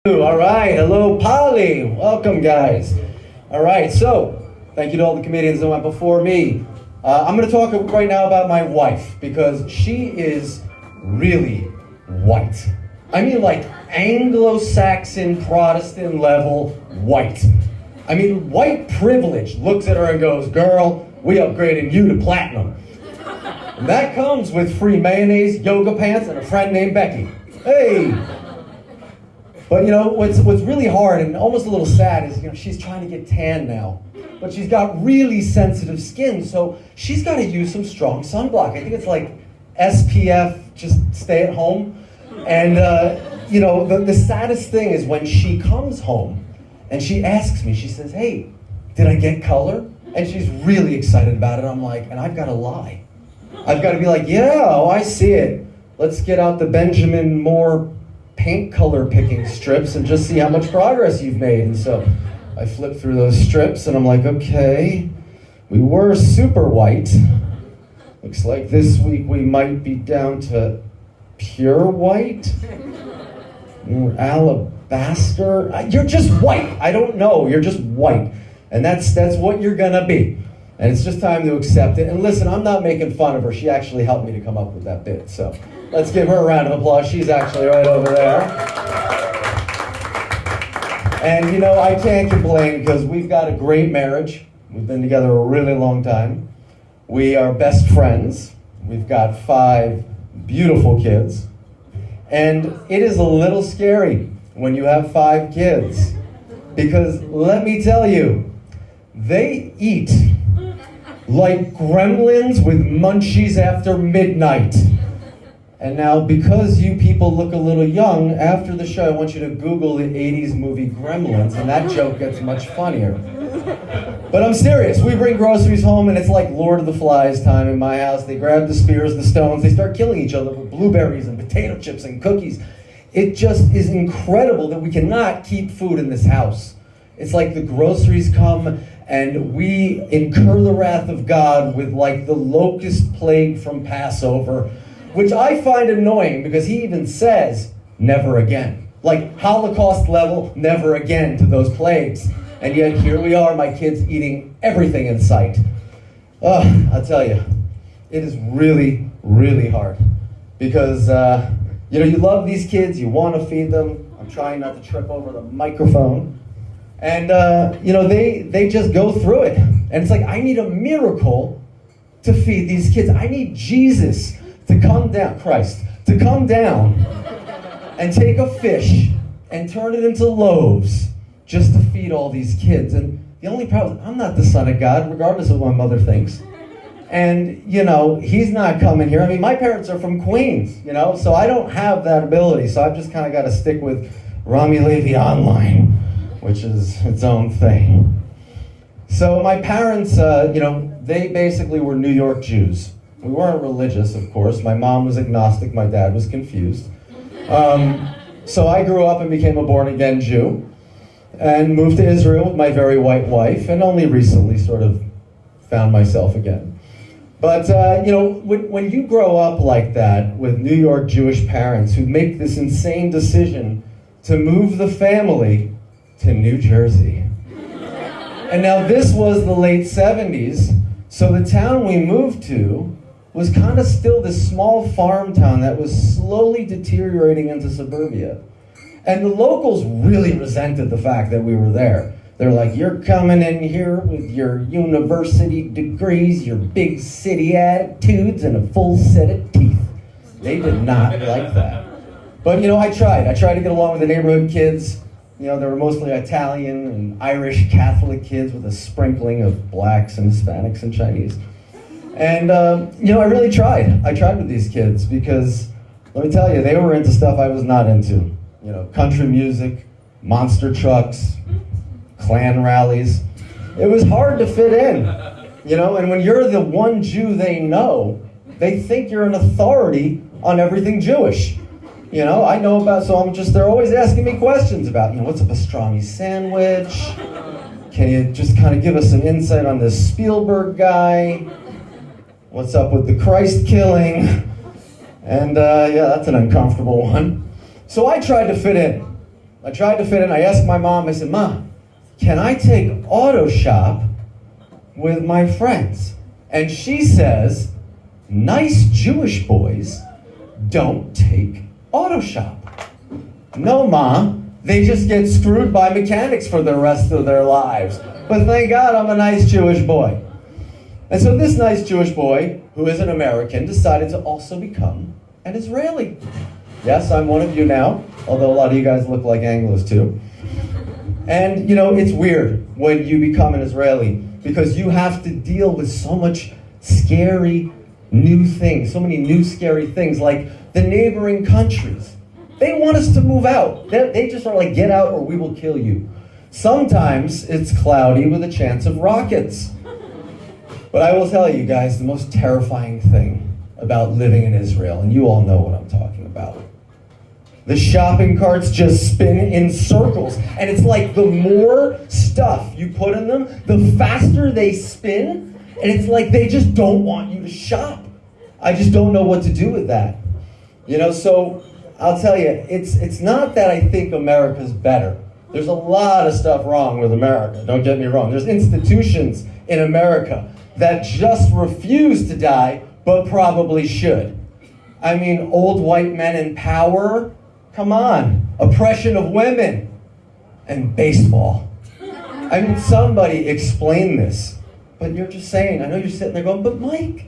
All right, hello, Polly. Welcome, guys. All right, so thank you to all the comedians that went before me. I'm going to talk right now about my wife because she is really white. I mean, like Anglo-Saxon Protestant level white. I mean, white privilege looks at her and goes, "Girl, we upgraded you to platinum." And that comes with free mayonnaise, yoga pants, and a friend named Becky. Hey. But what's really hard and almost a little sad is she's trying to get tan now, but she's got really sensitive skin, so she's got to use some strong sunblock. I think it's like SPF, just stay at home. And the saddest thing is when she comes home and she asks me, she says, "Hey, did I get color?" And she's really excited about it. I'm like, and I've got to lie. I've got to be like, "Yeah, oh, I see it. Let's get out the Benjamin Moore paint color picking strips and just see how much progress you've made." And so I flip through those strips and I'm like, okay, we were super white. Looks like this week we might be down to pure white. Alabaster. You're just white. I don't know. You're just white. And that's what you're gonna be. And it's just time to accept it. And listen, I'm not making fun of her. She actually helped me to come up with that bit. So let's give her a round of applause. She's actually right over there. And I can't complain because we've got a great marriage. We've been together a really long time. We are best friends. We've got 5 beautiful kids. And it is a little scary when you have 5 kids. Because let me tell you, they eat like gremlins with munchies after midnight. And now, because you people look a little young, after the show I want you to Google the 80s movie Gremlins, and that joke gets much funnier. But I'm serious, we bring groceries home and it's like Lord of the Flies time in my house. They grab the spears, the stones, they start killing each other with blueberries and potato chips and cookies. It just is incredible that we cannot keep food in this house. It's like the groceries come and we incur the wrath of God with like the locust plague from Passover, which I find annoying because he even says, never again. Like Holocaust level, never again to those plagues. And yet here we are, my kids eating everything in sight. I'll tell you, it is really, really hard. Because, you love these kids, you want to feed them. I'm trying not to trip over the microphone. And, they just go through it. And it's like, I need a miracle to feed these kids. I need Jesus to come down, Christ, to come down and take a fish and turn it into loaves just to feed all these kids. And the only problem is I'm not the son of God, regardless of what my mother thinks. And, he's not coming here. I mean, my parents are from Queens, so I don't have that ability. So I've just kind of got to stick with Rami Levy Online, which is its own thing. So my parents, they basically were New York Jews. We weren't religious, of course. My mom was agnostic, my dad was confused. So I grew up and became a born-again Jew and moved to Israel with my very white wife and only recently sort of found myself again. But, when you grow up like that with New York Jewish parents who make this insane decision to move the family to New Jersey. And now this was the late 70s, so the town we moved to was kind of still this small farm town that was slowly deteriorating into suburbia. And the locals really resented the fact that we were there. They're like, "You're coming in here with your university degrees, your big city attitudes, and a full set of teeth." They did not like that. But I tried to get along with the neighborhood kids. They were mostly Italian and Irish Catholic kids with a sprinkling of blacks and Hispanics and Chinese. And, I really tried. I tried with these kids because, let me tell you, they were into stuff I was not into. Country music, monster trucks, Klan rallies. It was hard to fit in, and when you're the one Jew they know, they think you're an authority on everything Jewish. I know about, so they're always asking me questions about, what's a pastrami sandwich? Can you just kind of give us some insight on this Spielberg guy? What's up with the Christ killing? And that's an uncomfortable one. So I tried to fit in. I tried to fit in. I asked my mom, I said, Mom, can I take auto shop with my friends? And she says, nice Jewish boys don't take auto shop. No, Ma, they just get screwed by mechanics for the rest of their lives. But thank God I'm a nice Jewish boy. And so this nice Jewish boy, who is an American, decided to also become an Israeli. Yes, I'm one of you now, although a lot of you guys look like Anglos too. And you know, it's weird when you become an Israeli because you have to deal with so much scary new things, so many new scary things, like the neighboring countries. They want us to move out. They just are like, get out or we will kill you. Sometimes it's cloudy with a chance of rockets. But I will tell you guys the most terrifying thing about living in Israel, and you all know what I'm talking about. The shopping carts just spin in circles, and it's like the more stuff you put in them, the faster they spin, and it's like they just don't want you to shop. I just don't know what to do with that. You know, so I'll tell you, it's not that I think America's better. There's a lot of stuff wrong with America, don't get me wrong. There's institutions in America that just refuse to die, but probably should. I mean, old white men in power, come on. Oppression of women, and baseball. I mean, somebody explain this. But you're just saying, I know you're sitting there going, but Mike,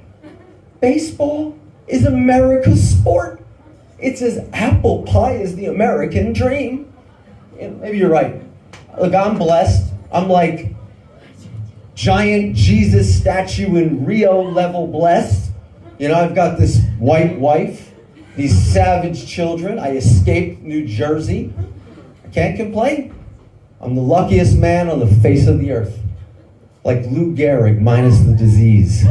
baseball is America's sport. It's as apple pie as the American dream. You know, maybe you're right. Look, I'm blessed. I'm like giant Jesus statue in Rio level blessed. You know, I've got this white wife, these savage children. I escaped New Jersey. I can't complain. I'm the luckiest man on the face of the earth. Like Lou Gehrig minus the disease.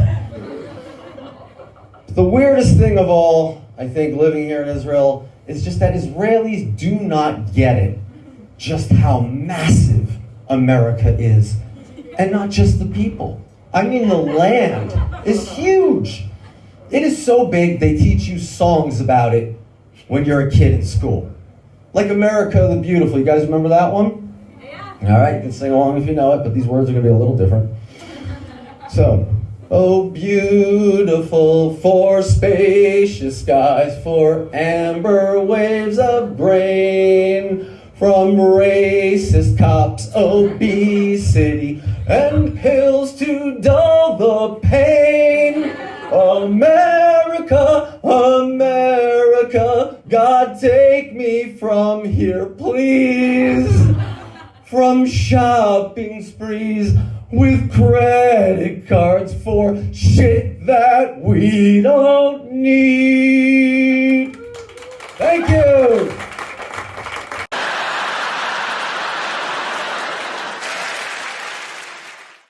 The weirdest thing of all, I think, living here in Israel, is just that Israelis do not get it. Just how massive America is. And not just the people. I mean, the land is huge. It is so big, they teach you songs about it when you're a kid in school. Like America the Beautiful. You guys remember that one? Yeah. All right, you can sing along if you know it, but these words are going to be a little different. So, oh, beautiful for spacious skies, for amber waves of grain, from racist cops, obesity, and pills to dull the pain. America, America, God take me from here, please. From shopping sprees with credit cards for shit that we don't need. Thank you.